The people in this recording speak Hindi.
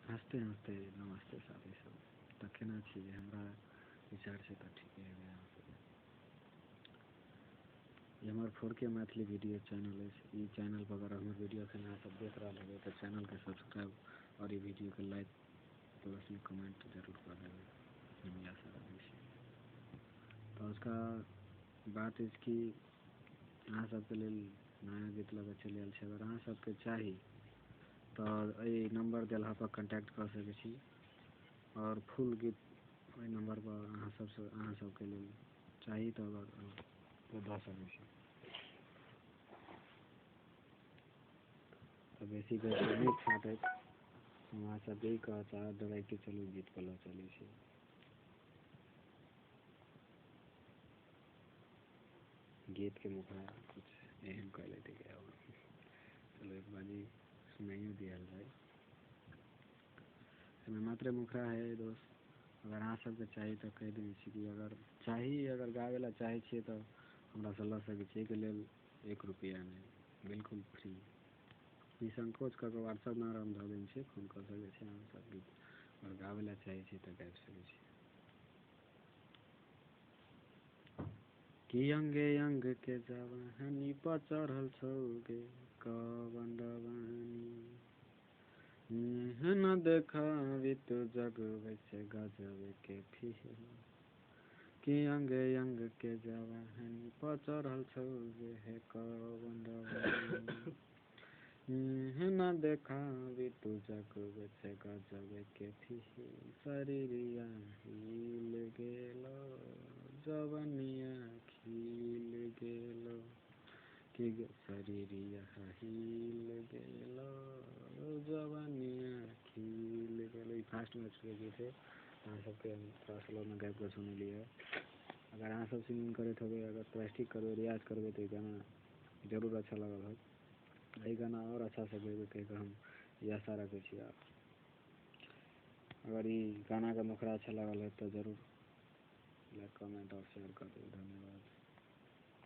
हंसते हंसते नमस्ते साथी सब तखना चाहिए हमरा विचार से तो ठीक है ये हमारे 4K मैथिली वीडियो चैनल है। ये चैनल पर अगर हमारे वीडियो के ना सब देख रहा है तो चैनल के सब्सक्राइब और ये वीडियो के लाइक प्लस में कमेंट जरूर कर देंगे, हम आशा रखें। तो उसका बात इसकी अहाँ सबके लिए नया गीत लगे चलि आयल छै। अगर अहाँ सबके चाही तो ये नंबर दिला पर कांटेक्ट कर सके छी और फुल गीत वही नंबर पर अहाँ सबके लिए चाही तो अगर दऽ सकै छी। तो बेसी बेसी नहीं छाटैत हम अहाँ सब यही कह चाहब डायरेक्ट चलू गीत पर लऽ चलै छी। गीत के मुखड़ा कुछ एहन कह लेते कि चलो एक बाजी सुनाइयो दिया जाए। इसमें मात्र मुखड़ा है दोस्त। अगर अहाँ सबके चाही तो कह दै छी कि अगर चाही अगर गावे ला चाहे छिए तो हमरा से लऽ सकै छी। के लेल 1 रुपया नहीं, बिल्कुल फ्री। निसंकोच कऽ के व्हाट्सएप नंबर हम दऽ देने छी, फोन कर सकै छी अहाँ सब गीत अगर गावे ला चाहे छी तो गाबि सकै छी। कि अंगे अंग के जवानी पर चढ़ल छौ गे कवन रवानी, न देखावी तू जग वैसे गजब के फिल्म। कि अंगे अंग के जवानी पर चढ़ल छौ गे हे कवन रवानी, न देखावी तू जग वैसे गजब के फिल्म। शरीरिया हिल गेलो जवनिया खिल गेलो, कि शरीरिया हिल गेलो जवनिया खिल गेलो। ये फास्ट में गीत है, अहाँ सबके थोड़ा स्लो में गाबि के सुनलिए। अगर अहाँ सब सिंगिंग करते हो, अगर प्रैक्टिस करबे रियाज करबे तो गाना जरूर अच्छा लगल हो। यही गाना और अच्छा से गेबे कह हम ये आशा रखे छी। अगर ये गाना का मुखड़ा अच्छा लगल है तो जरूर लाइक कमेंट और शेयर कर दो। धन्यवाद।